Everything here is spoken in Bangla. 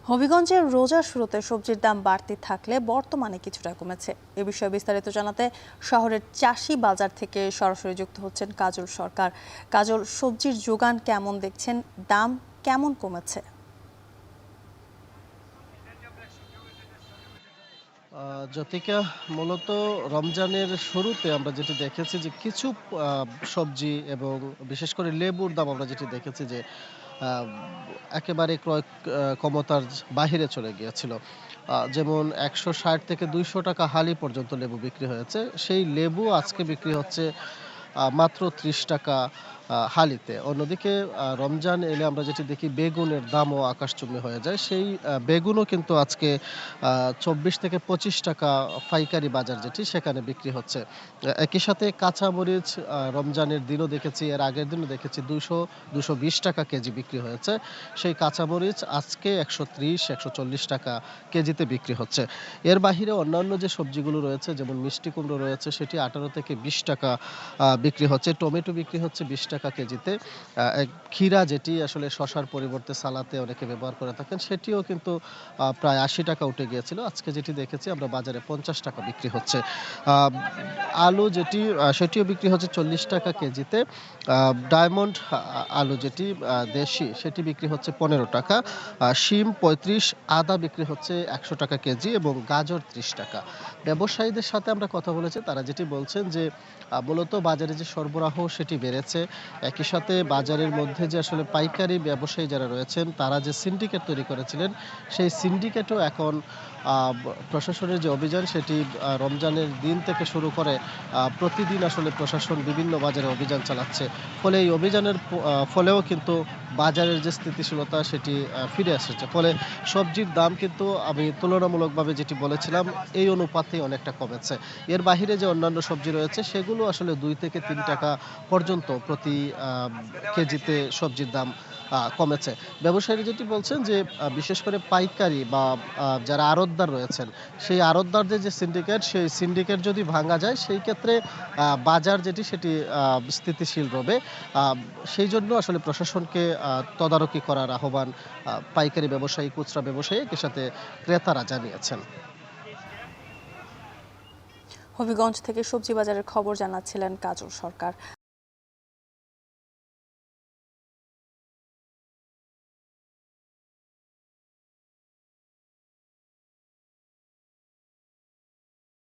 হবিগঞ্জের রোজার শুরুতে সবজির দাম বাড়তি থাকলে বর্তমানে কিছুটা কমেছে। এ বিষয়ে বিস্তারিত জানাতে শহরের চাষি বাজার থেকে সরাসরি যুক্ত হচ্ছেন কাজল সরকার। কাজল, সবজির যোগান কেমন দেখছেন, দাম কেমন কমেছে? জ্যোতিকা, মূলত রমজানের শুরুতে আমরা যেটি দেখেছি যে কিছু সবজি এবং বিশেষ করে লেবুর দাম আমরা যেটি দেখেছি যে আহ, একেবারে ক্রয় ক্ষমতার বাহিরে চলে গিয়েছিল। যেমন 160 থেকে 200 টাকা হালি পর্যন্ত লেবু বিক্রি হয়েছে। সেই লেবু আজকে বিক্রি হচ্ছে মাত্র 30 টাকা হালিতে। অন্যদিকে রমজান এলে আমরা যেটি দেখি বেগুনের দামও আকাশচুম্বী হয়ে যায়। সেই বেগুনও কিন্তু আজকে 24 থেকে 25 টাকা পাইকারি বাজার যেটি সেখানে বিক্রি হচ্ছে। একই সাথে কাঁচামরিচ রমজানের দিনও দেখেছি, এর আগের দিনও দেখেছি 200-220 টাকা কেজি বিক্রি হয়েছে। সেই কাঁচামরিচ আজকে 130-140 টাকা কেজিতে বিক্রি হচ্ছে। এর বাহিরে অন্যান্য যে সবজিগুলো রয়েছে যেমন মিষ্টি কুমড়ো রয়েছে সেটি 18 থেকে 20 টাকা বিক্রি হচ্ছে। টমেটো বিক্রি হচ্ছে 20 টাকা কেজিতে। ক্ষীরা যেটি আসলে শসার পরিবর্তে সালাতে অনেকে ব্যবহার করে থাকেন সেটিও কিন্তু প্রায় 80 টাকা উঠে গিয়েছিল। আজকে যেটি দেখেছি আমরা বাজারে 50 টাকা বিক্রি হচ্ছে। আ আলু যেটি সেটিও বিক্রি হচ্ছে 40 টাকা কেজিতে। ডায়মন্ড আলু যেটি দেশি সেটি বিক্রি হচ্ছে 15 টাকা। শিম 35, আদা বিক্রি হচ্ছে 100 টাকা কেজি এবং গাজর 30 টাকা। ব্যবসায়ীদের সাথে আমরা কথা বলেছি, তারা যেটি বলছেন যে মূলত বাজারে যে সরবরাহ সেটি বেড়েছে। একই সাথে বাজারের মধ্যে যে আসলে পাইকারি ব্যবসায়ী যারা রয়েছেন তারা যে সিন্ডিকেট তৈরি করেছিলেন সেই সিন্ডিকেটও এখন প্রশাসনের যে অভিযান সেটি রমজানের দিন থেকে শুরু করে প্রতিদিন আসলে প্রশাসন বিভিন্ন বাজারে অভিযান চালাচ্ছে। ফলে এই অভিযানের ফলেও কিন্তু বাজারের যে স্থিতিশীলতা সেটি ফিরে এসেছে। ফলে সবজির দাম কিন্তু আমি তুলনামূলকভাবে যেটি বলেছিলাম এই অনুপাতেই অনেকটা কমেছে। এর বাহিরে যে অন্যান্য সবজি রয়েছে সেগুলো আসলে 2 থেকে 3 টাকা পর্যন্ত প্রতি কেজিতে সবজির দাম কমেছে। ব্যবসায়ীরা যেটি বলছেন যে বিশেষ করে পাইকারি বা যারা আড়তদার রয়েছেন সেই আড়তদারদের যে সিন্ডিকেট সেই সিন্ডিকেট যদি ভাঙা যায় সেই ক্ষেত্রে বাজার যেটি সেটি স্থিতিশীল রবে। আ সেইজন্য আসলে প্রশাসনকে তদারকি করার আহ্বান পাইকারি ব্যবসায়ী, খুচরা ব্যবসায়ী একই সাথে ক্রেতারা জানিয়েছেন। হবিগঞ্জ থেকে সবজি বাজারের খবর জানাচ্ছিলেন কাজল সরকার।